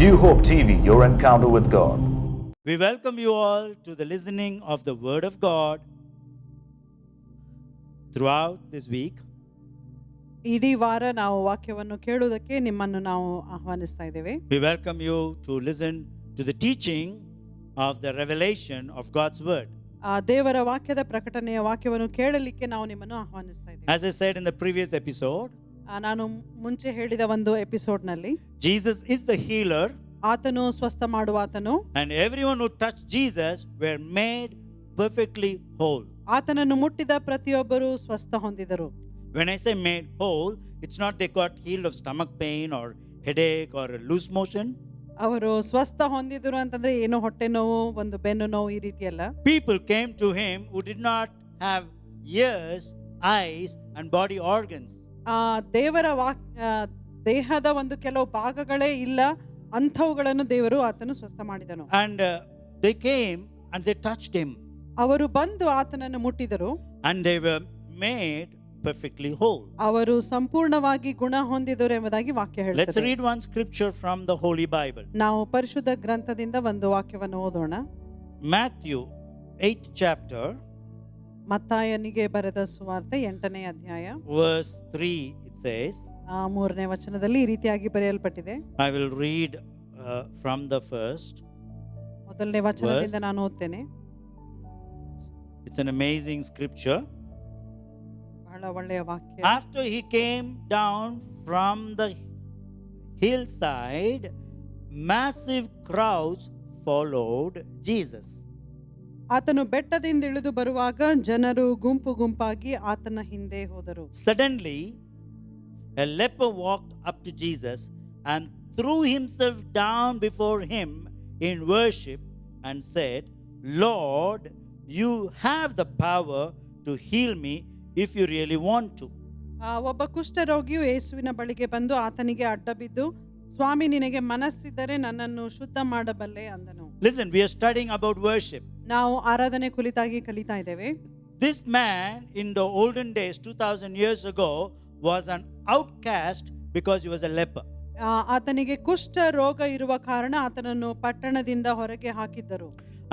New Hope TV, your encounter with God. We welcome you all to the listening of the Word of God throughout this week. ಇಡೀ ವಾರ ನಾವು ವಾಕ್ಯವನ್ನು ಕೇಳುವುದಕ್ಕೆ ನಿಮ್ಮನ್ನು ನಾವು ಆಹ್ವಾನಿಸ್ತಾ ಇದ್ದೇವೆ. We welcome you to listen to the teaching of the revelation of God's Word. ದೇವರ ವಾಕ್ಯದ ಪ್ರಕಟಣೆಯ ವಾಕ್ಯವನ್ನು ಕೇಳಲಿಕ್ಕೆ ನಾವು ನಿಮ್ಮನ್ನು ಆಹ್ವಾನಿಸ್ತಾ ಇದ್ದೇವೆ. As I said in the previous episode, ನಾನು ಮುಂಚೆ ಹೇಳಿದ ಒಂದು ಎಪಿಸೋಡ್ನಲ್ಲಿ Jesus is the healer, ಆತನು ಸ್ವಸ್ಥ ಮಾಡುವಾತನು, and everyone who touched Jesus were made perfectly whole. ಆತನನ್ನು ಮುಟ್ಟಿದ ಪ್ರತಿಯೊಬ್ಬರು ಸ್ವಸ್ಥ ಹೊಂದಿದರು. When I say made whole, it's not they got healed of stomach pain or headache or loose motion. ಅವರು ಸ್ವಸ್ಥ ಹೊಂದಿದರು ಅಂತಂದ್ರೆ ಏನು ಹೊಟ್ಟೆ ನೋವು, ಒಂದು ಬೆನ್ನು ನೋವು ಈ ರೀತಿಯಲ್ಲ. People came to him who did not have ears, eyes and body organs. ದೇವರ ದೇಹದ ಒಂದು ಕೆಲವು ಭಾಗಗಳೇ ಇಲ್ಲ, ಅಂಥವುಗಳನ್ನು ದೇವರು ಆತನು ಸ್ವಸ್ಥ ಮಾಡಿದನು. And they came and they touched him. ಅವರು ಬಂದು ಆತನನ್ನು ಮುಟ್ಟಿದರು. And they were made perfectly whole. ಅವರು ಸಂಪೂರ್ಣವಾಗಿ ಗುಣ ಹೊಂದಿದರು ಎಂಬುದಾಗಿ ವಾಕ್ಯ Let's ಹೇಳುತ್ತದೆ. read one scripture from the Holy Bible. ನಾವು ಪರಿಶುದ್ಧ ಗ್ರಂಥದಿಂದ ಒಂದು ವಾಕ್ಯವನ್ನು ಓದೋಣ. Matthew 8th chapter, ಮತ್ತಾಯನಿಗೆ ಬರೆದ ಸುವಾರ್ತೆ 8ನೇ ಅಧ್ಯಾಯ verse 3, it says, 3ನೇ ವಚನದಲ್ಲಿ ಈ ರೀತಿಯಾಗಿ ಬರೆಯಲ್ಪಟ್ಟಿದೆ. I will read from the first. ಮೊದಲನೇ ವಚನದಿಂದ ನಾನು ಓದ್ತೇನೆ. It's an amazing scripture. ಬಹಳ ಒಳ್ಳೆಯ ವಾಕ್ಯ. After he came down from the hillside, massive crowds followed Jesus. ಆತನು ಬೆಟ್ಟದಿಂದ ಇಳಿದು ಬರುವಾಗ ಜನರು ಗುಂಪು ಗುಂಪಾಗಿ ಆತನ ಹಿಂದೆ ಹೋದರು. Suddenly, a leper walked up to Jesus and threw himself down before him in worship and said, Lord, you have the power to heal me if you really want to. ಒಬ್ಬ ಕುಷ್ಠರೋಗಿಯು ಯೇಸುವಿನ ಬಳಿಗೆ ಬಂದು ಆತನಿಗೆ ಅಡ್ಡ ಬಿದ್ದು, ಸ್ವಾಮಿ, ನಿನಗೆ ಮನಸ್ಸಿದ್ದರೆ ನನ್ನನ್ನು ಶುದ್ಧ ಮಾಡಬಲ್ಲೆ ಅಂದನು. Listen, we are studying about worship. ನಾವು ಆರಾಧನೆ ಕುರಿತಾಗಿ ಕಲಿತಾ ಇದ್ದೇವೆ. This man in the olden days, 2000 years ago, was an outcast because he was a leper. ಆತನಿಗೆ ಕುಷ್ಠ ರೋಗ ಇರುವ ಕಾರಣ ಆತನನ್ನು ಪಟ್ಟಣದಿಂದ ಹೊರಗೆ ಹಾಕಿದ್ದರು.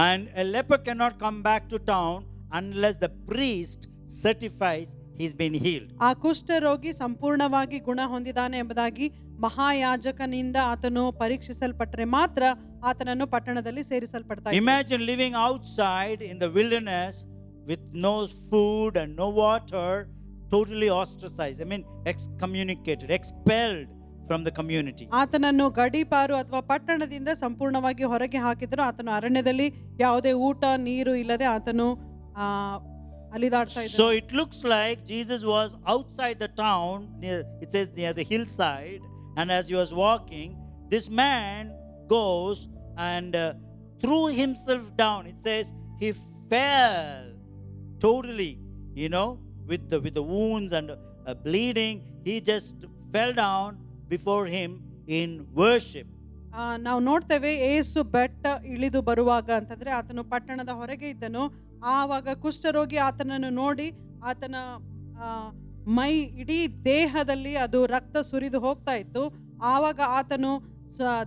And a leper cannot come back to town unless the priest certifies he's been healed. ಆ ಕುಷ್ಠ ರೋಗಿ ಸಂಪೂರ್ಣವಾಗಿ ಗುಣ ಹೊಂದಿದಾನೆ ಎಂಬುದಾಗಿ ಮಹಾಯಾಜಕನಿಂದ ಆತನು ಪರೀಕ್ಷಿಸಲ್ಪಟ್ಟರೆ ಮಾತ್ರ ಆತನನ್ನು ಪಟ್ಟಣದಲ್ಲಿ ಸೇರಿಸಲ್ಪಡ್ತಾ ಇದ್ದರು. Imagine living outside in the wilderness with no food and no water, totally ostracized. I mean, excommunicated, expelled from the community. ಆತನನ್ನು ಗಡೀಪಾರು ಅಥವಾ ಪಟ್ಟಣದಿಂದ ಸಂಪೂರ್ಣವಾಗಿ ಹೊರಗೆ ಹಾಕಿದ್ರು. ಆತನು ಅರಣ್ಯದಲ್ಲಿ ಯಾವುದೇ ಊಟ ನೀರು ಇಲ್ಲದೆ ಆತನು ಅಲಿದಾಡ್ತಾ ಇದ್ದ. So it looks like Jesus was outside the town, it says near the hillside, and as he was walking, this man goes and threw himself down. It says he fell totally, with the wounds and bleeding. He just fell down before him in worship. ನಾವು ನೋಡ್ತೇವೆ, ಏಸು ಬೆಟ್ಟ ಇಳಿದು ಬರುವಾಗ ಅಂತಂದ್ರೆ ಆತನು ಪಟ್ಟಣದ ಹೊರಗೆ ಇದ್ದನು. ಆವಾಗ ಕುಷ್ಠರೋಗಿ ಆತನನ್ನು ನೋಡಿ ಆತನ ಮೈ ಇಡೀ ದೇಹದಲ್ಲಿ ಅದು ರಕ್ತ ಸುರಿದು ಹೋಗ್ತಾ ಇತ್ತು. ಆವಾಗ ಆತನು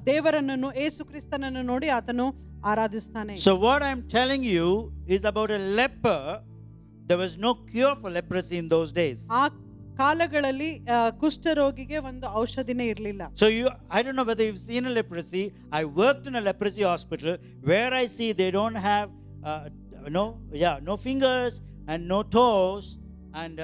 ದೇವರನ್ನು, ಏಸು ಕ್ರಿಸ್ತನನ್ನು ನೋಡಿ ಆತನು ಆರಾಧಿಸ್ತಾನೆ. So what I'm telling you is about a leper. There was no cure for leprosy in those days. ಆ ಕಾಲಗಳಲ್ಲಿ ಕುಷ್ಠರೋಗಿಗೆ ಒಂದು ಔಷಧಿನೇ ಇರಲಿಲ್ಲ. So I don't know whether you've seen a leprosy. I worked in a leprosy hospital where I see they don't have no fingers and no toes, and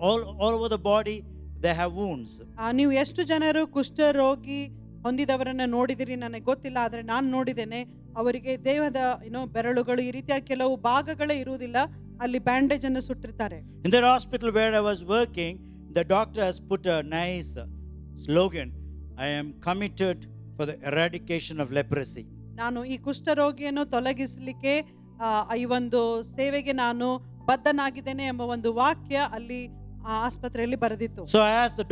all over the body they have wounds. ನೀವು ಎಷ್ಟು ಜನರು ಕುಷ್ಠರೋಗಿ ಹೊಂದಿದವರನ್ನ ನೋಡಿದಿರಿ ನನಗೆ ಗೊತ್ತಿಲ್ಲ, ಆದ್ರೆ ನಾನು ನೋಡಿದ್ದೇನೆ. ಅವರಿಗೆ ದೇಹದ ಬೆರಳುಗಳು ಈ ರೀತಿಯ ಕೆಲವು ಭಾಗಗಳೇ ಇರುವುದಿಲ್ಲ, ಅಲ್ಲಿ ಬ್ಯಾಂಡೇಜ್ ಅನ್ನು ಸುಟ್ಟಿರ್ತಾರೆ. In that hospital where I was working, the doctor has put a nice slogan, I am committed for the eradication of leprosy. ನಾನು ಈ ಕುಷ್ಠರೋಗಿಯನ್ನು ತೊಲಗಿಸಲಿಕ್ಕೆ ಈ ಒಂದು ಸೇವೆಗೆ ನಾನು ಬದ್ಧನಾಗಿದ್ದೇನೆ ಎಂಬ ಒಂದು ವಾಕ್ಯ ಅಲ್ಲಿ ಆಸ್ಪತ್ರೆಯಲ್ಲಿ ಬರೆದಿತ್ತು. So I asked the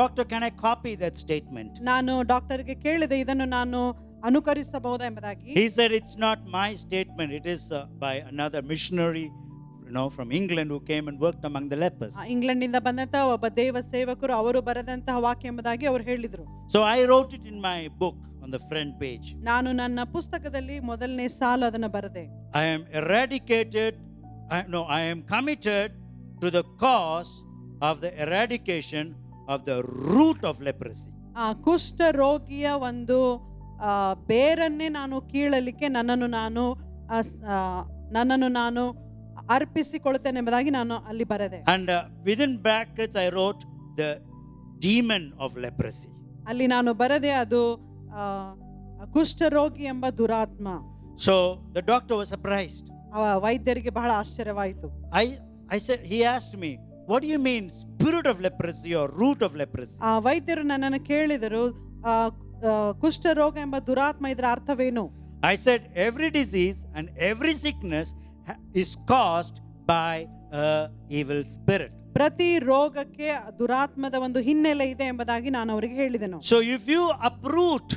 doctor, can I copy that statement? ನಾನು ಡಾಕ್ಟರ್ಗೆ ಕೇಳಿದೆ, ಇದನ್ನು ನಾನು ಅನುಕರಿಸಬಹುದಾ ಎಂಬುದಾಗಿ. He said it's not my statement, it is by another missionary from England who came and worked among the lepers. ಇಂಗ್ಲೆಂಡ್ನಿಂದ ಬಂದಂತ ಒಬ್ಬ ದೇವ ಸೇವಕರು ಅವರು ಬರೆದಂತಹ ವಾಕ್ಯ ಎಂಬುದಾಗಿ ಅವರು ಹೇಳಿದರು. So I wrote it in my book on the front page. ನಾನು ನನ್ನ ಪುಸ್ತಕದಲ್ಲಿ ಮೊದಲನೇ ಸಾಲು ಅದನ್ನು ಬರೆದೆ. I am eradicated, I am committed to the cause of the eradication of the root of leprosy. ಆ ಕುಷ್ಠ ರೋಗಿಯ ಒಂದು ಬೇರನ್ನೇ ನಾನು ಕೀಳಲಿಕ್ಕೆ ನನ್ನನ್ನು ನಾನು ಅರ್ಪಿಸಿಕೊಳ್ಳುತ್ತೇನೆ ಎಂಬುದಾಗಿ ನಾನು ಅಲ್ಲಿ ಬರೆದೆ. And within brackets I wrote the demon of leprosy. ಅಲ್ಲಿ ನಾನು ಬರೆದೆ ಅದು ಕುಷ್ಠರೋಗಿ ಎಂಬ ದುರಾತ್ಮ. So the doctor was surprised. ವೈದ್ಯರಿಗೆ ಬಹಳ ಆಶ್ಚರ್ಯವಾಯಿತು. I said, he asked me, what do you mean spirit of leprosy or root of leprosy? ಆ ವೈದ್ಯರು ನನ್ನನ್ನು ಕೇಳಿದರು, ಕುಷ್ಠರೋಗ ಎಂಬ ದುರಾತ್ಮ ಇದರ ಅರ್ಥವೇನು? I said, every disease and every sickness is caused by a evil spirit. ಪ್ರತಿ ರೋಗಕ್ಕೆ ದುರಾತ್ಮದ ಒಂದು ಹಿನ್ನೆಲೆ ಇದೆ ಎಂಬುದಾಗಿ ನಾನು ಅವರಿಗೆ ಹೇಳಿದೆನು. So if you uproot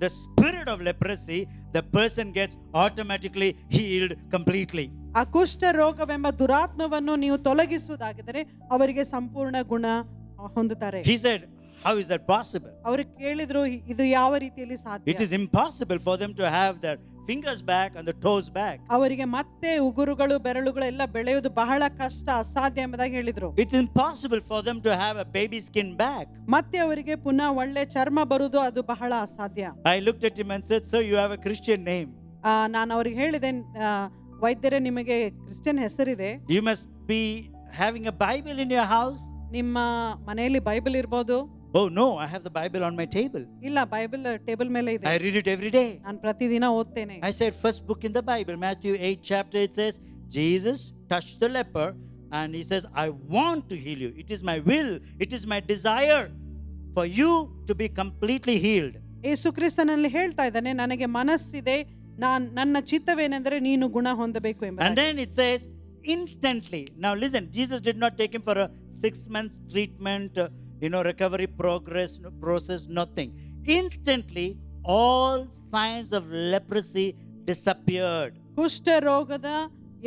the spirit of leprosy, the person gets automatically healed completely. ಆ ಕುಷ್ಠ ರೋಗವೆಂಬ ದುರಾತ್ಮವನ್ನು ನೀವು ತೊಲಗಿಸುವುದಾಗಿದ್ದರೆ ಅವರಿಗೆ ಸಂಪೂರ್ಣ ಗುಣ ಹೊಂದುತ್ತಾರೆ. He said, how is that possible? ಅವರು ಕೇಳಿದ್ರು, ಇದು ಯಾವ ರೀತಿಯಲ್ಲಿ ಸಾಧ್ಯ? It is impossible for them to have their fingers back and the toes back. ಅವರಿಗೆ ಮತ್ತೆ ಉಗುರುಗಳು ಬೆರಳುಗಳು ಎಲ್ಲ ಬೆಳೆಯುವುದು ಬಹಳ ಕಷ್ಟ, ಅಸಾಧ್ಯ ಎಂಬುದಾಗಿ ಹೇಳಿದ್ರು. It's impossible for them to have a baby skin back. ಮತ್ತೆ ಅವರಿಗೆ ಪುನಃ ಒಳ್ಳೆ ಚರ್ಮ ಬರುವುದು ಅದು ಬಹಳ ಅಸಾಧ್ಯ. I looked at him and said, sir, you have a Christian name. ನಾನು ಅವರಿಗೆ ಹೇಳಿದೆ, ವೈದ್ಯರೇ ನಿಮಗೆ ಕ್ರಿಶ್ಚಿಯನ್ ಹೆಸರಿದೆ. You must be having a Bible in your house. ನಿಮ್ಮ ಮನೆಯಲ್ಲಿ ಬೈಬಲ್ ಇರಬಹುದು. Oh no, I have the Bible on my table. ಇಲ್ಲ, Bible table ಮೇಲೆ ಇದೆ. I read it every day. ನಾನು ಪ್ರತಿದಿನ ಓದ್ತೇನೆ. I said, first book in the Bible, Matthew 8 chapter, it says, Jesus touched the leper and he says, I want to heal you. It is my will, it is my desire for you to be completely healed. ಯೇಸು ಕ್ರಿಸ್ತನಲ್ಲಿ ಹೇಳ್ತಾ ಇದ್ದಾನೆ, ನನಗೆ ಮನಸ್ಸಿದೆ, ನನ್ನ ಚಿತ್ತವೇನೆಂದರೆ ನೀನು ಗುಣ ಹೊಂದಬೇಕು ಎಂಬ. And then it says, instantly. Now listen, Jesus did not take him for a 6 months treatment, recovery process, nothing. Instantly, all signs of leprosy disappeared. ಕುಷ್ಠ ರೋಗದ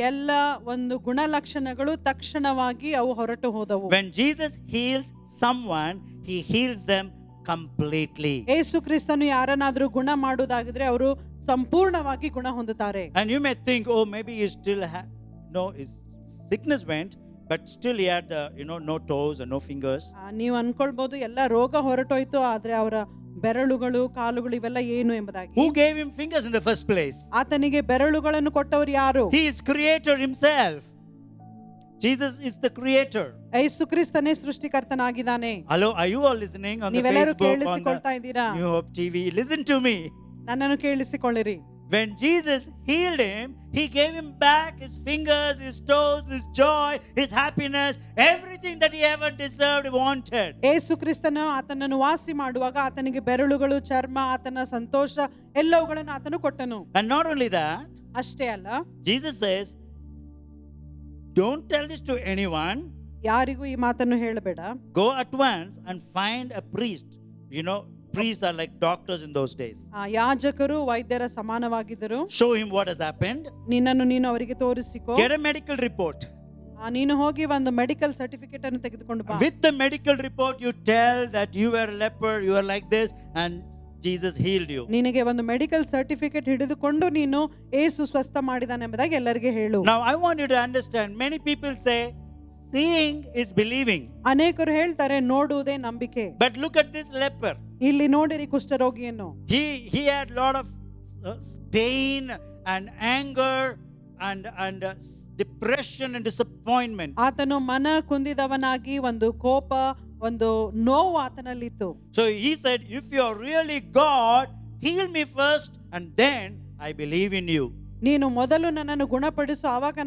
ಎಲ್ಲ ಒಂದು ಗುಣಲಕ್ಷಣಗಳು ತಕ್ಷಣವಾಗಿ ಅವು ಹೊರಟು ಹೋದವು. When Jesus heals someone, he heals them completely. ಯೇಸು ಕ್ರಿಸ್ತನು ಯಾರನ್ನಾದರೂ ಗುಣ ಮಾಡುವುದಾಗಿದ್ರೆ ಅವರು ಸಂಪೂರ್ಣವಾಗಿ ಗುಣ ಹೊಂದುತ್ತಾರೆ. And you may think, oh, maybe he still his sickness went, but still he had no toes and no fingers. ನೀವು ಅನ್ಕೊಳ್ಬಹುದು ಎಲ್ಲ ರೋಗ ಹೊರಟೋಯ್ತು, ಆದ್ರೆ ಅವರ ಬೆರಳುಗಳು ಕಾಲುಗಳು ಇವೆಲ್ಲ ಏನು ಎಂಬುದಾಗಿ. Who gave him fingers in the first place? ಆತನಿಗೆ ಬೆರಳುಗಳನ್ನು ಕೊಟ್ಟವರು ಯಾರು? He is creator himself. Jesus is the creator. ಯೇಸು ಕ್ರಿಸ್ತನೇ ಸೃಷ್ಟಿಕರ್ತನಾಗಿದ್ದಾನೆ. Hello, are you all listening on the ನೀವೆಲ್ಲರೂ Facebook, on ಕೇಳಿಸಿಕೊಳ್ತಾ ಇದ್ದೀರಾ? the New Hope TV? Listen to me. ನನ್ನನ್ನು ಕೇಳಿಸಿಕೊಳ್ಳಿರಿ. When Jesus healed him, he gave him back his fingers, his toes, his joy, his happiness, everything that he ever deserved, wanted. ಯೇಸು ಕ್ರಿಸ್ತನು ಆತನನ್ನು ವಾಸಿ ಮಾಡುವಾಗ ಆತನಿಗೆ ಬೆರಳುಗಳು, ಚರ್ಮ, ಆತನ ಸಂತೋಷ ಎಲ್ಲವುಗಳನ್ನು ಆತನು ಕೊಟ್ಟನು. And not only that, ಅಷ್ಟೇ ಅಲ್ಲ, Jesus says, don't tell this to anyone. ಯಾರಿಗೂ ಈ ಮಾತನ್ನು ಹೇಳಬೇಡ. Go at once and find a priest. Priests are like doctors in those days. ಯಾಜಕರು ವೈದ್ಯರ ಸಮಾನವಾಗಿದ್ದರು. Show him what has happened. ನೀನು ಅವರಿಗೆ ತೋರಿಸಿಕೋ. Get a medical report. ನೀನು ಹೋಗಿ ಒಂದು ಮೆಡಿಕಲ್ ಸರ್ಟಿಫಿಕೇಟ್ ಅನ್ನು ತೆಗೆದುಕೊಂಡು ಬಾ. With the medical report you tell that you were a leper, you are like this, and Jesus healed you. ನಿನಗೆ ಒಂದು ಮೆಡಿಕಲ್ ಸರ್ಟಿಫಿಕೇಟ್ ಹಿಡಿದುಕೊಂಡು ನೀನು ಯೇಸು ಸ್ವಸ್ಥ ಮಾಡಿದಾನೆ ಎಂಬುದಾಗಿ ಎಲ್ಲರಿಗೆ ಹೇಳು. Now I want you to understand, many people say seeing is believing. ಅನೇಕರು ಹೇಳ್ತಾರೆ ನೋಡುವುದೇ ನಂಬಿಕೆ. But look at this leper. ಇಲ್ಲಿ ನೋಡಿರಿ ಕುಷ್ಠರೋಗಿಯನ್ನು. He had lot of pain and anger and depression and disappointment. ಆತನು ಮನ ಕುಂದಿದವನಾಗಿ ಒಂದು ಕೋಪ, ಒಂದು ನೋವು ಆತನಲ್ಲಿತ್ತು. So he said, if you are really God, heal me first and then I believe in you. ನೀನು ಮೊದಲು ನನ್ನನ್ನು ಗುಣಪಡಿಸು, ಆವಾಗ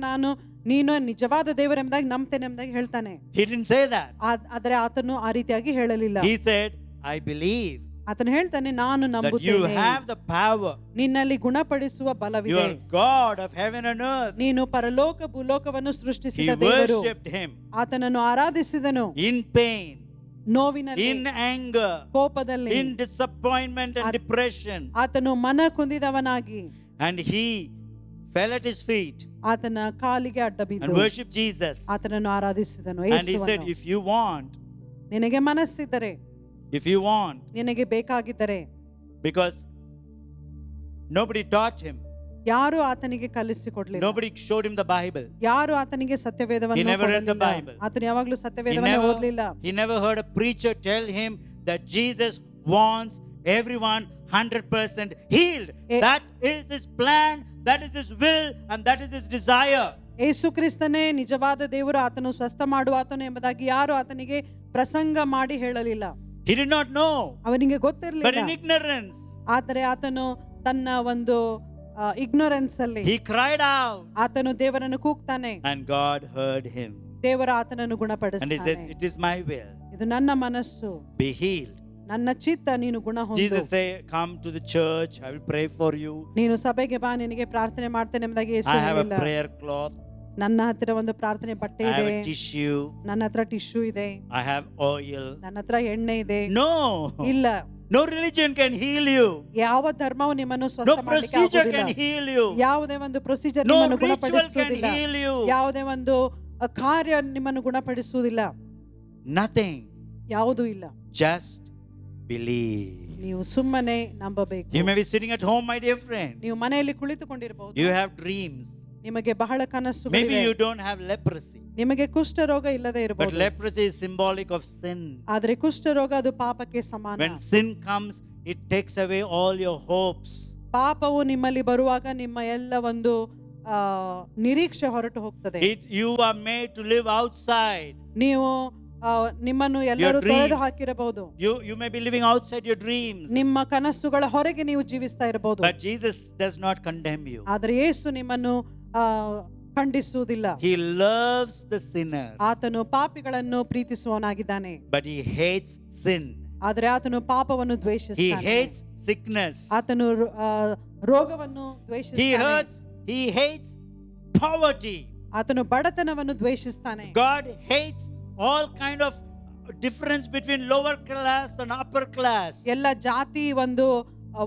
ನೀನು ನಿಜವಾದ ದೇವರೆಂಬುದಾಗಿ ನಂಬ್ತೇನೆ ಎಂಬುದಾಗಿ ಹೇಳ್ತಾನೆ. He didn't say that. ಆದರೆ ಆತನು ಆ ರೀತಿಯಾಗಿ ಹೇಳಲಿಲ್ಲ. He said, I believe. ಆತನು ಹೇಳ್ತಾನೆ, ನಾನು ನಂಬುತ್ತೇನೆ. That you have the power. ನಿನ್ನಲ್ಲಿ ಗುಣಪಡಿಸುವ ಬಲವಿದೆ. You are God of heaven and earth. ನೀನು ಪರಲೋಕ ಭೂಲೋಕವನ್ನು ಸೃಷ್ಟಿಸಿದ ದೇವರು. He worshipped him. ಆತನನ್ನು ಆರಾಧಿಸಿದನು. In pain. ನೋವಿನಲ್ಲಿ, in anger, ಕೋಪದಲ್ಲಿ, in disappointment and depression. ಆತನು ಮನ ಕುಂದಿದವನಾಗಿ, and he fell at his feet ಆತನ ಕಾಲಿಗೆ ಅಡ್ಡ ಬಿದ್ದು and worshiped Jesus. ಆತನನ್ನು ಆರಾಧಿಸಿದನು. And he said, if you want, ನಿನಗೆ ಮನಸ್ಸಿದ್ದರೆ, if you want, ನಿನಗೆ ಬೇಕಾಗಿದ್ದರೆ, because Nobody taught him. ಯಾರು ಆತನಿಗೆ ಕಲಿಸಿಕೊಡ್ಲಿಲ್ಲ. Nobody showed him the Bible. ಯಾರು ಆತನಿಗೆ ಸತ್ಯವೇದವನ್ನು He never read the ಕೊಡಲಿಲ್ಲ. Bible. ಆತನು ಯಾವಾಗಲೂ ಸತ್ಯವೇದವನ್ನು ಓದಲಿಲ್ಲ. He never heard a preacher tell him that Jesus wants everyone 100% healed. That is his plan, that is his will, and that is his desire. ಯೇಸು ಕ್ರಿಸ್ತನೇ ನಿಜವಾದ ದೇವರು, ಆತನು ಸ್ವಸ್ಥ ಮಾಡುವ ಆತನು ಎಂಬುದಾಗಿ ಯಾರು ಆತನಿಗೆ ಪ್ರಸಂಗ ಮಾಡಿ ಹೇಳಲಿಲ್ಲ. He did not know. ಅವನಿಗೆ But ಗೊತ್ತಿರಲಿಲ್ಲ. in ignorance, ಆದರೆ ಆತನು ತನ್ನ ಒಂದು ಇಗ್ನೋರೆನ್ಸ್ ಅಲ್ಲಿ he cried out, ಆತನು ದೇವರನ್ನು ಕೂಗ್ತಾನೆ. and God heard him. ದೇವರು ಆತನನ್ನು And he ಗುಣಪಡಿಸ್ತಾನೆ. says, "It is my will. ಇದು ನನ್ನ ಮನಸ್ಸು, Be healed." ನನ್ನ ಚಿತ್ತ, ನೀನು ಗುಣ ಹೊಂದು. Jesus say, "Come to the church. I will pray for you. ನೀನು ಸಭೆಗೆ ಬಾ, ನಿನಗೆ ಪ್ರಾರ್ಥನೆ ಮಾಡ್ತೇನೆ ಎಂಬುದಾಗಿ ಯೇಸು I have a ಹೇಳಿಲ್ಲ. prayer cloth. ನನ್ನ ಹತ್ತಿರ ಒಂದು ಪ್ರಾರ್ಥನೆ ಬಟ್ಟೆ I have ಇದೆ, a tissue. ನನ್ನ ಹತ್ರ ಟಿಶ್ಯೂ ಇದೆ, I have oil." ನನ್ನ ಹತ್ರ ಎಣ್ಣೆ ಇದೆ. No. ಇಲ್ಲ, No religion can heal you. ಯಾವ ಧರ್ಮವು ನಿಮ್ಮನ್ನು No ಸ್ವಸ್ಥ ಮಾಡಲಿಕ್ಕೆ procedure ಆಗುವುದಿಲ್ಲ. can heal you. ಯಾವುದೇ ಒಂದು ಪ್ರೊಸೀಜರ್ No ನಿಮ್ಮನ್ನು ritual can ಗುಣಪಡಿಸುವುದಿಲ್ಲ. heal you. ಯಾವುದೇ ಒಂದು ಕಾರ್ಯ ನಿಮ್ಮನ್ನು ಗುಣಪಡಿಸುವುದಿಲ್ಲ. Nothing. ಯಾವುದೂ ಇಲ್ಲ. Just believe. ನೀವು ಸುಮ್ಮನೆ ನಂಬಬೇಕು. You may be sitting at home, my dear friend. ನೀವು ಮನೆಯಲ್ಲಿ ಕುಳಿತುಕೊಂಡಿರಬಹುದು. You have dreams. ನಿಮಗೆ ಬಹಳ Maybe ಕನಸುಗಳಿವೆ. you don't have leprosy. ನಿಮಗೆ ಕುಷ್ಠರೋಗ ಇಲ್ಲದೆ But ಇರಬಹುದು. leprosy is symbolic of sin. ಆದ್ರೆ ಕುಷ್ಠರೋಗ ಅದು ಪಾಪಕ್ಕೆ ಸಮಾನ. When sin comes, it takes away all your hopes. ಪಾಪವು ನಿಮ್ಮಲ್ಲಿ ಬರುವಾಗ ನಿಮ್ಮ ಎಲ್ಲ ಒಂದು ನಿರೀಕ್ಷೆ ಹೊರಟು ಹೋಗ್ತದೆ. You are made to live outside. ನೀವು ನಿಮ್ಮನ್ನು ಎಲ್ಲರೂ dreams. ತೊರೆದು ಹಾಕಿರಬಹುದು. You may be living outside your dreams. ನಿಮ್ಮ ಕನಸುಗಳ ಹೊರಗೆ ನೀವು ಜೀವಿಸ್ತಾ ಇರಬಹುದು. But Jesus does not condemn you. ಆದ್ರೆ ಯೇಸು ನಿಮ್ಮನ್ನು ಖಂಡಿಸುವುದಿಲ್ಲ. He loves the sinner. ಆತನು ಪಾಪಿಗಳನ್ನು ಪ್ರೀತಿಸುವವನಾಗಿದ್ದಾನೆ. But he hates sin. ಆದ್ರೆ ಆತನು ಪಾಪವನ್ನು He ದ್ವೇಷಿಸುತ್ತಾನೆ. hates sickness. ಆತನು ರೋಗವನ್ನು ದ್ವೇಷಿಸುತ್ತಾನೆ. He hates poverty. ಆತನು ಬಡತನವನ್ನು ದ್ವೇಷಿಸ್ತಾನೆ. God hates all kind of difference between lower class and upper class. ಎಲ್ಲ ಜಾತಿ ಒಂದು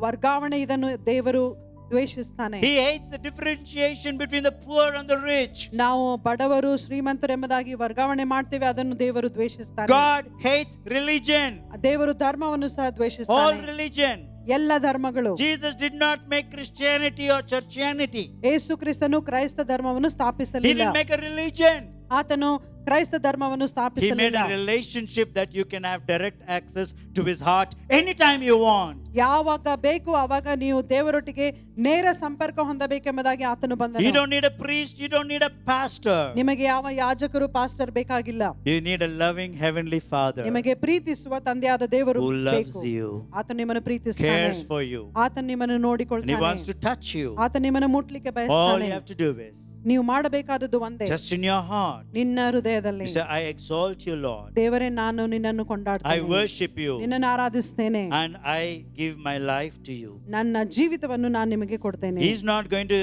ವರ್ಗಾವಣೆ ಇದನ್ನು ದೇವರು ದ್ವೇಷಿಸ್ತಾನೆ. He hates the differentiation between the poor and the rich. ನಾವು ಬಡವರು ಶ್ರೀಮಂತರು ಎಂಬುದಾಗಿ ವರ್ಗಾವಣೆ ಮಾಡ್ತೇವೆ, ಅದನ್ನು ದೇವರು ದ್ವೇಷಿಸ್ತಾನೆ. God hates religion. ದೇವರು ಧರ್ಮವನ್ನು ಸಹ All ದ್ವೇಷಿಸ್ತಾನೆ. religion. ಎಲ್ಲ ಧರ್ಮಗಳು. Jesus did not make Christianity or churchianity. ಯೇಸು ಕ್ರಿಸ್ತನು ಕ್ರೈಸ್ತ ಧರ್ಮವನ್ನು He ಸ್ಥಾಪಿಸಲಿಲ್ಲ. didn't make a religion. ಆತನು ಕ್ರೈಸ್ತ ಧರ್ಮವನ್ನು He made ಸ್ಥಾಪಿಸಲಿಲ್ಲ. a relationship that you can have direct access to his heart anytime you want. ಯಾವಾಗ ಬೇಕು ಆವಾಗ ನೀವು ದೇವರೊಟ್ಟಿಗೆ ನೇರ ಸಂಪರ್ಕ ಹೊಂದಬೇಕೆಂಬುದಾಗಿ ಆತನು You ಬಂದನು. don't need a priest, you don't need a pastor. ನಿಮಗೆ ಯಾವ ಯಾಜಕರು ಪಾಸ್ಟರ್ ಬೇಕಾಗಿಲ್ಲ. You need a loving heavenly Father ನಿಮಗೆ ಪ್ರೀತಿಸುವ ತಂದೆಯಾದ ದೇವರು who loves ಬೇಕು. you, ಆತನು ನಿಮ್ಮನ್ನು ಪ್ರೀತಿಸ್ತಾನೆ. cares for you, ಆತನು ನಿಮ್ಮನ್ನು and he ನೋಡಿಕೊಳ್ತಾನೆ. wants to touch you. ಆತ ನಿಮ್ಮನ್ನು ಮುಟ್ಲಿಕ್ಕೆ All ಬಯಸ್ತಾನೆ. you have to do is ನೀವು ಮಾಡಬೇಕಾದದ್ದು ಒಂದೇ, just in your heart. ನಿನ್ನ ಹೃದಯದಲ್ಲಿ You say, I exalt you, Lord. ದೇವರೇ, ನಾನು ನಿನ್ನನ್ನು I ಕೊಂಡಾಡ್ತೇನೆ, worship you, ನಿನ್ನನ್ನು ಆರಾಧಿಸ್ತೇನೆ, and I give my life to you. ನನ್ನ ಜೀವಿತವನ್ನು ನಾನು ನಿಮಗೆ ಕೊಡ್ತೇನೆ. He's not going to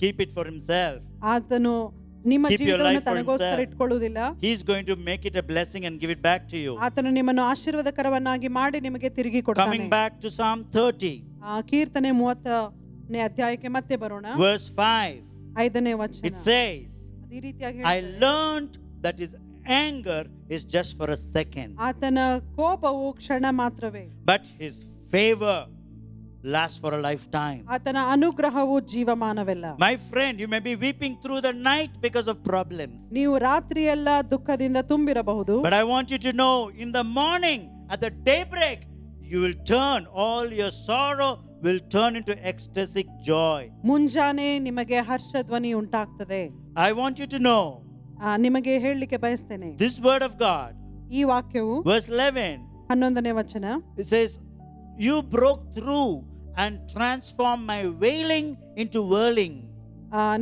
keep it for himself. ಆತನು ನಿಮ್ಮ Keep your ಜೀವಿತವನ್ನು life for ತನಗೋಸ್ಕರ himself. ಇಟ್ಕೊಳ್ಳುವುದಿಲ್ಲ. He's going to make it a blessing and give it back to you. ಆತನು ನಿಮ್ಮನ್ನು ಆಶೀರ್ವಾದಕರವನ್ನಾಗಿ ಮಾಡಿ ನಿಮಗೆ ತಿರುಗಿ ಕೊಡ್ತಾನೆ. Coming back to Psalm 30, ಕೀರ್ತನೆ 30ನೇ ಅಧ್ಯಾಯಕ್ಕೆ ಮತ್ತೆ ಬರೋಣ. verse 5. 5ನೇ ವಚನ. It says, ಅದೇ ರೀತಿಯಾಗಿ I ಹೇಳ್ತದೆ, learned that his anger is just for a second, ಆತನ ಕೋಪವು ಕ್ಷಣ ಮಾತ್ರವೇ, but his favor lasts for a lifetime. ಆತನ ಅನುಗ್ರಹವು ಜೀವಮಾನವೆಲ್ಲ. My friend, you may be weeping through the night because of problems. ನೀವು ರಾತ್ರಿಯೆಲ್ಲ ದುಃಖದಿಂದ ತುಂಬಿರಬಹುದು. But I want you to know, in the morning, at the daybreak, you will turn all your sorrow will turn into ecstatic joy. ಮುಂಜಾನೆ ನಿಮಗೆ ಹರ್ಷಧ್ವನಿ ಉಂಟಾಗ್ತದೆ. I want you to know, ನಿಮಗೆ ಹೇಳಲಿಕ್ಕೆ ಬಯಸ್ತೇನೆ, this word of God, ಈ ವಾಕ್ಯವು verse 11, 11ನೇ ವಚನ, it says, you broke through and transformed my wailing into whirling.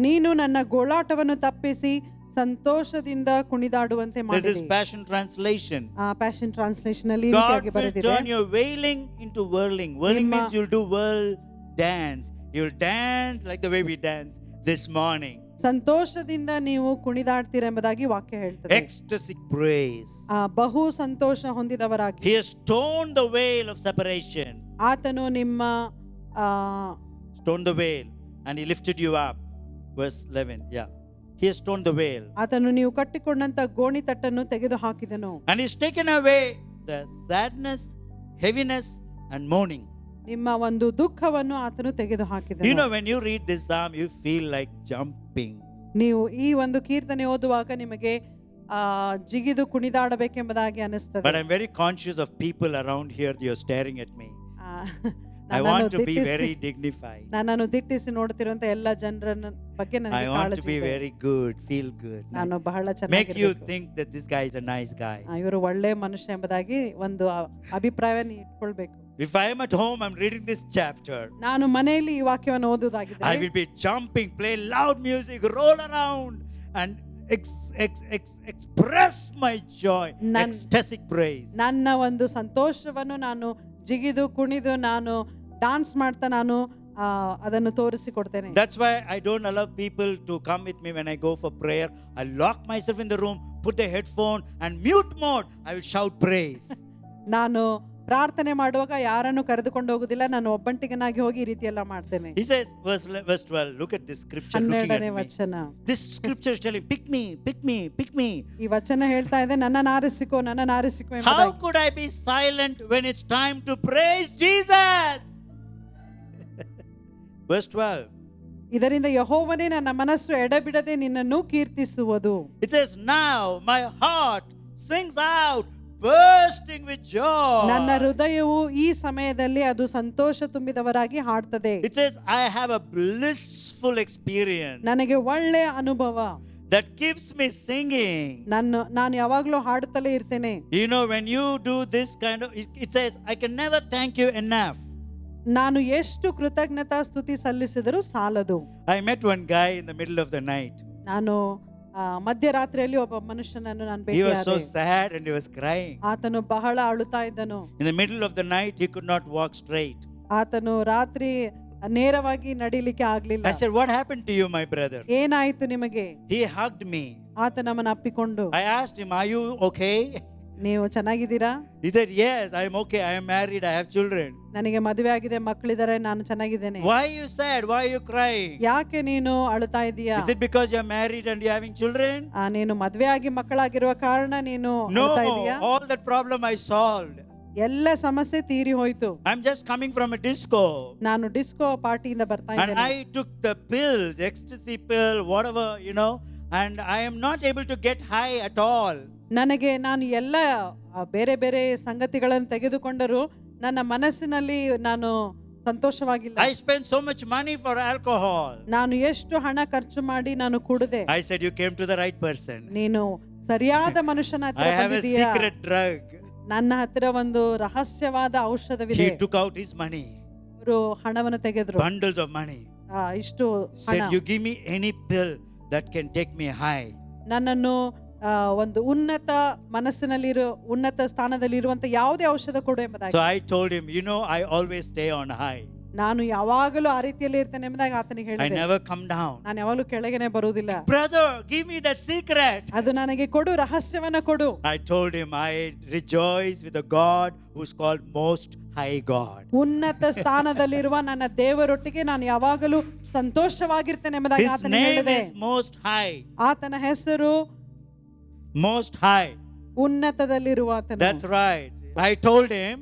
ನೀನು ನನ್ನ ಗೋಳಾಟವನ್ನು ತಪ್ಪಿಸಿ ಸಂತೋಷದಿಂದ ಕುಣಿದಾಡುವಂತೆ This ಮಾಡಿದೆ. is Passion Translation. Passion translation ಅಲ್ಲಿ ಈ God ರೀತಿಯಾಗಿ will ಬರೆದಿದೆ. turn your wailing into whirling. Whirling ನಿಮ್ಮ- means you'll do whirl dance. You'll dance like the way we dance this morning. ಸಂತೋಷದಿಂದ ನೀವು ಕುಣಿದಾಡ್ತೀರ ಎಂಬುದಾಗಿ ವಾಕ್ಯ ಹೇಳ್ತದೆ. Ecstatic praise. ಬಹು ಸಂತೋಷ ಹೊಂದಿದವರಾಗಿ He has torn the veil of separation. ಆತನು ನಿಮ್ಮ Torn the veil and he lifted you up. Verse 11. Yeah. He has torn the veil. ಆತನು ನೀವು ಕಟ್ಟಿಕೊಂಡಂತ ಗೋಣಿ ತಟ್ಟನ್ನು ತೆಗೆದು ಹಾಕಿದನು. And he's taken away the sadness, heaviness and mourning. ನಿಮ್ಮ ಒಂದು ದುಃಖವನ್ನು ಆತನು ತೆಗೆದು You ಹಾಕಿದನು. know, when you read this psalm, you feel like jumping. ನೀವು ಈ ಒಂದು ಕೀರ್ತನೆ ಓದುವಾಗ ನಿಮಗೆ ಜಿಗಿದು ಕುಣಿದಾಡಬೇಕೆಂಬುದಾಗಿ But ಅನಿಸ್ತದೆ. I'm very conscious of people around here. You're staring at me. ಆ, I ನನ್ನನ್ನು want to be ದಿಟ್ಟಿಸಿ- very dignified. ನನ್ನನ್ನು ದಿಟ್ಟಿಸಿ ನೋಡ್ತಿರುವಂತ ಎಲ್ಲ ಜನರ ಬಗ್ಗೆ I ನನಗೆ want to ಕಾಳಜಿ be ಇದೆ. very good, feel good. ನಾನು ಬಹಳ Make you ಚೆನ್ನಾಗಿ think that this guy is a nice guy. ಇವರು ಒಳ್ಳೆ ಮನುಷ್ಯ ಎಂಬುದಾಗಿ ಒಂದು ಅಭಿಪ್ರಾಯವನ್ನು ಇಟ್ಕೊಳ್ಬೇಕು. If I am at home, I'm reading this chapter. ನಾನು ಮನೆಯಲ್ಲಿ ಈ ವಾಕ್ಯವನ್ನು I ಓದುವುದಾಗಿದ್ದರೆ will be jumping, play loud music, roll around, and express my joy, ecstatic praise. ನನ್ನ ಒಂದು ಸಂತೋಷವನ್ನು ನಾನು ಜಿಗಿದು ಕುಣಿದು ನಾನು ಡಾನ್ಸ್ ಮಾಡ್ತಾ ನಾನು ಅದನ್ನು ತೋರಿಸಿಕೊಡ್ತೇನೆ. That's why I don't allow people to come with me when I go for prayer. I lock myself in the room, put the headphone and mute mode. I will shout praise. ನಾನು ಪ್ರಾರ್ಥನೆ ಮಾಡುವಾಗ ಯಾರನ್ನು ಕರೆದುಕೊಂಡು ಹೋಗುದಿಲ್ಲ, ನಾನು ಒಬ್ಬಂಟಿಗನಾಗಿ ಹೋಗಿ ಈ ರೀತಿ ಎಲ್ಲ ಮಾಡ್ತೇನೆ. He says, verse 12, look at this scripture looking at 12ನೇ me. ವಚನ. This scripture is telling, pick me, pick me, pick me. ಈ ವಚನ ಹೇಳ್ತಾ ಇದೆ, ನನ್ನನ್ನು ಆರಿಸಿಕೋ How ಎಂಬುದಾಗಿ. could I be silent when it's time to praise Jesus? Verse 12. ಇದರಿಂದ ಯೆಹೋವನೇ ನನ್ನ ಮನಸ್ಸು ಎಡೆಬಿಡದೆ ನಿನ್ನನ್ನು ಕೀರ್ತಿಸುವುದು. It says, now my heart sings out, bursting with joy. ನನ್ನ ಹೃದಯವು ಈ ಸಮಯದಲ್ಲಿ ಅದು ಸಂತೋಷ ತುಂಬಿದವರಾಗಿ ಹಾಡ್ತದೆ. It says, I have a blissful experience ನನಗೆ ಒಳ್ಳೆಯ ಅನುಭವ that keeps me singing. ನಾನು ಯಾವಾಗಲೂ ಹಾಡುತ್ತಲೇ ಇರ್ತೇನೆ. You know, when you do this kind of, it says, I can never thank you enough. ನಾನು ಎಷ್ಟು ಕೃತಜ್ಞತಾ ಸ್ತುತಿ ಸಲ್ಲಿಸಿದರೂ ಸಾಲದು. I met one guy in the middle of the night. ನಾನು ಮಧ್ಯರಾತ್ರಿಯಲ್ಲಿ ಒಬ್ಬ ಮನುಷ್ಯನನ್ನು ನಾನು He was so ಭೇಟಿಯಾದೆ. sad and he was crying. ಆತನು ಬಹಳ ಅಳುತ್ತಾ ಇದ್ದನು. In the middle of the night, he could not walk straight. ಆತನು ರಾತ್ರಿ ನೇರವಾಗಿ ನಡಿಲಿಕ್ಕೆ ಆಗ್ಲಿಲ್ಲ. I said, what happened to you, my brother? ಏನಾಯ್ತು ನಿಮಗೆ? He hugged me. ಆತ ನಮ್ಮನ್ನು ಅಪ್ಪಿಕೊಂಡು, I asked him, are you okay? ನೀವು ಚೆನ್ನಾಗಿದ್ದೀರಾ? He said, yes, I am okay. I am married. I have children. ನನಗೆ ಮದುವೆ ಆಗಿದೆ, ಮಕ್ಕಳಿದ್ದಾರೆ, ನಾನು ಚೆನ್ನಾಗಿದ್ದೇನೆ. Why are you sad? Why are you crying? ಯಾಕೆ ನೀನು ಅಳುತ್ತಾ ಇದೀಯಾ? Is it because you are married and you are having children? ನೀನು ಮದುವೆ ಆಗಿ ಮಕ್ಕಳಾಗಿರುವ ಕಾರಣ ನೀನು No, ಅಳುತ್ತಾ ಇದೀಯಾ? all that problem I solved. ಎಲ್ಲ ಸಮಸ್ಯೆ ತೀರಿ ಹೋಯ್ತು. I'm just coming from a disco. ನಾನು ಡಿಸ್ಕೋ ಪಾರ್ಟಿಯಿಂದ ಬರ್ತಾ And ಇದ್ದೇನೆ. I took the pills, ecstasy pill, whatever, and I am not able to get high at all. ನಾನು ಎಲ್ಲ ಬೇರೆ ಬೇರೆ ಸಂಗತಿಗಳನ್ನು ತೆಗೆದುಕೊಂಡರೂ ನನ್ನ ಮನಸ್ಸಿನಲ್ಲಿ ನಾನು ಸಂತೋಷವಾಗಿಲ್ಲ. I spent so much money for alcohol. ನಾನು ಎಷ್ಟು ಹಣ ಖರ್ಚು ಮಾಡಿ ನಾನು ಕುಡಿದೆ. I said, you came to the right person. ನೀನು ಸರಿಯಾದ ಮನುಷ್ಯನ I ಹತ್ತಿರ have a ಬಂದಿದ್ದೀಯಾ? secret drug. ನನ್ನ ಹತ್ತಿರ ಒಂದು ರಹಸ್ಯವಾದ ಔಷಧವಿದೆ. He took out his money, ಅವರು ಹಣವನ್ನು ತೆಗೆದ್ರು. bundles of money. ಇಷ್ಟು ಹಣ. Said, you give me any pill that can take me high. ನನ್ನನ್ನು ಒಂದು ಉನ್ನತ ಮನಸ್ಸಿನಲ್ಲಿರೋ ಉನ್ನತ ಸ್ಥಾನದಲ್ಲಿ ಇರುವಂತ ಯಾವುದೇ ಔಷಧ ಕೊಡು ಎಂಬುದಾಗಿ. So I told him, I always stay on high. ನಾನು ಯಾವಾಗಲೂ ಆ ರೀತಿಯಲ್ಲಿ ಇರ್ತೇನೆ ಎಂಬುದಾಗಿ ಆತನಿಗೆ I ಹೇಳಿದೆ. never come down. ನಾನು ಯಾವಾಗಲೂ ಕೆಳಗೆನೆ ಬರುವುದಿಲ್ಲ. Brother, give me that secret. ಅದು ನನಗೆ ಕೊಡು, ರಹಸ್ಯವನ್ನ ಕೊಡು. I told him, I rejoice with the God who's called Most High God. ಉನ್ನತ ಸ್ಥಾನದಲ್ಲಿರುವ ನನ್ನ ದೇವರೊಟ್ಟಿಗೆ ನಾನು ಯಾವಾಗಲೂ ಸಂತೋಷವಾಗಿರ್ತೇನೆ ಎಂಬುದಾಗಿ His ಆತನಿಗೆ name ಹೇಳಿದೆ. is Most High. ಆತನ ಹೆಸರು Most High. ಉನ್ನತದಲ್ಲಿರುವ ಆತನು. That's right. I told him,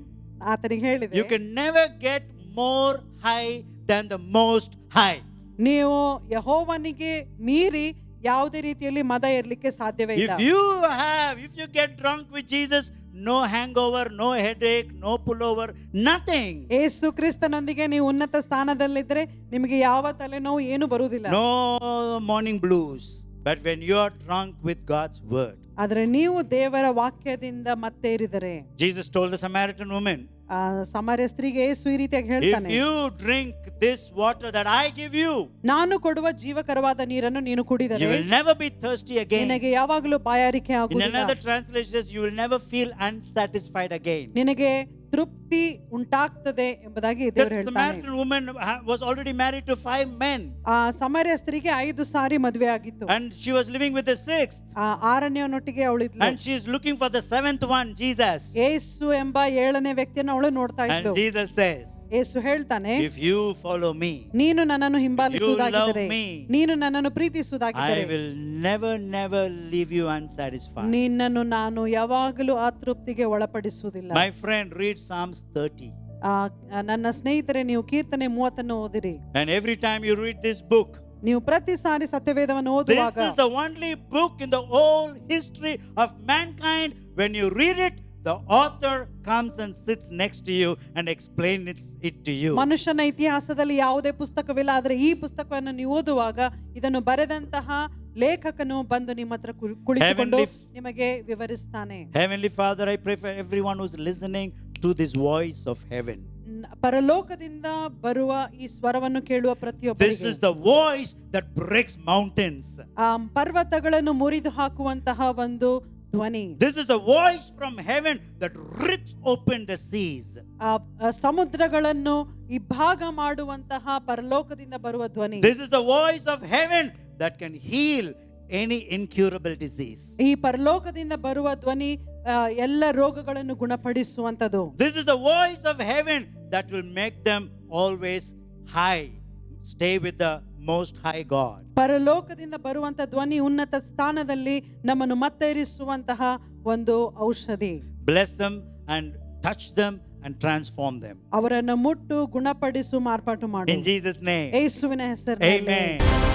ಆತನಿಗೆ ಹೇಳಿದೆ, you can never get more high than the Most High. ನೀವು ಯೆಹೋವನಿಗೆ ಮೀರಿ ಯಾವುದೇ ರೀತಿಯಲ್ಲಿ ಮದ ಇರಲಿಕ್ಕೆ ಸಾಧ್ಯವೇ ಇಲ್ಲ. If you get drunk with Jesus, no hangover, no headache, no pullover, nothing. ಯೇಸು ಕ್ರಿಸ್ತನೊಂದಿಗೆ ನೀವು ಉನ್ನತ ಸ್ಥಾನದಲ್ಲಿದ್ರೆ ನಿಮಗೆ ಯಾವ ತಲೆನೋವು ಏನು ಬರುವುದಿಲ್ಲ. No morning blues. But when you are drunk with God's word. ಆದರೆ ನೀವು ದೇವರ ವಾಕ್ಯದಿಂದ ಮತ್ತೇರಿದರೆ. Jesus told the Samaritan woman, ಸಮಾರ್ಯ ಸ್ತ್ರೀಗೆ ಯೇಸು ಈ ರೀತಿಯಾಗಿ if ಹೇಳ್ತಾನೆ, you drink this water that I give you, ನಾನು ಕೊಡುವ ಜೀವಕರವಾದ ನೀರನ್ನು ನೀನು ಕುಡಿದರೆ you will never be thirsty again. ನಿನಗೆ ಯಾವಾಗಲೂ ಬಾಯಾರಿಕೆ In ಆಗುವುದಿಲ್ಲ. another translation says, you will never feel unsatisfied again. ನಿನಗೆ ತೃಪ್ತಿ ಉಂಟಾಗ್ತದೆ ಎಂಬುದಾಗಿ That ದೇವರು ಹೇಳ್ತಾನೆ. Samaritan woman was already married to 5 men. ಆ ಸಮಾರ್ಯ ಸ್ತ್ರೀಗೆ 5 ಸಾರಿ ಮದುವೆ ಆಗಿತ್ತು. And she was living with the 6th. ಆರನೆಯವನೊಟ್ಟಿಗೆ ಅವಳಿದ್ಲು. And she is looking for the 7th one, Jesus. ಯೇಸು ಎಂಬ 7ನೇ ವ್ಯಕ್ತಿಯನ್ನು ಅವಳು ನೋಡ್ತಾ And ಇದ್ಲು. Jesus says, ಯೇಸು ಹೇಳ್ತಾನೆ, if you follow me, ನೀನು ನನ್ನನ್ನು ಹಿಂಬಾಲಿಸುವುದಾಗಿದ್ದರೆ, you love me, ನೀನು ನನ್ನನ್ನು I ಪ್ರೀತಿಸುವುದಾಗಿದ್ದರೆ, will never leave you unsatisfied. ನಿನ್ನನ್ನು ನಾನು ಯಾವಾಗಲೂ ಅತೃಪ್ತಿಗೆ ಒಳಪಡಿಸುವುದಿಲ್ಲ. My friend, read Psalms 30. ನನ್ನ ಸ್ನೇಹಿತರೆ, ನೀವು ಕೀರ್ತನೆ 30 ಓದಿರಿ. And every time you read this book, ನೀವು ಪ್ರತಿ ಸಾರಿ ಸತ್ಯವೇದವನ್ನು this ಓದುವಾಗ is the only book in the whole history of mankind. When you read it, the author comes and sits next to you and explains it to you. ಮನುಷ್ಯನ ಇತಿಹಾಸದಲ್ಲಿ ಯಾವುದೇ ಪುಸ್ತಕವಿಲ್ಲ, ಆದರೆ ಈ ಪುಸ್ತಕವನ್ನು ನೀವು ಓದುವಾಗ ಇದನ್ನು ಬರೆದಂತಹ ಲೇಖಕನು ಬಂದು ನಿಮ್ಮ ಹತ್ರ ಕುಳಿತುಕೊಂಡು ನಿಮಗೆ ವಿವರಿಸ್ತಾನೆ. Heavenly Father, I pray for everyone who's listening to this voice of heaven. ಪರಲೋಕದಿಂದ ಬರುವ ಈ ಸ್ವರವನ್ನು ಕೇಳುವ This ಪ್ರತಿಯೊಬ್ಬರಿಗೆ is the voice that breaks mountains. ಪರ್ವತಗಳನ್ನು ಮುರಿದು ಹಾಕುವಂತಹ ಒಂದು ಧ್ವನಿ. This is the voice from heaven that rips open the seas. ಸಮುದ್ರಗಳನ್ನು ಇಬ್ಬಾಗ ಮಾಡುವಂತಹ ಪರಲೋಕದಿಂದ ಬರುವ ಧ್ವನಿ. This is the voice of heaven that can heal any incurable disease. ಈ ಪರಲೋಕದಿಂದ ಬರುವ ಧ್ವನಿ ಎಲ್ಲ ರೋಗಗಳನ್ನು ಗುಣಪಡಿಸುವಂತದ್ದು. This is the voice of heaven that will make them always high, stay with the most high God. ಪರಲೋಕದಿಂದ ಬರುವಂತ ಧ್ವನಿ ಉನ್ನತ ಸ್ಥಾನದಲ್ಲಿ ನಮ್ಮನ್ನು ಮತ್ತೇರಿಸುವಂತಹ ಒಂದು ಔಷಧಿ. Bless them and touch them and transform them. ಅವರನ್ನು ಮುಟ್ಟು ಗುಣಪಡಿಸು, ಮಾರ್ಪಾಟು ಮಾಡು. In Jesus' name. ಯೇಸುವಿನ ಹೆಸರಿನಲ್ಲಿ. Amen.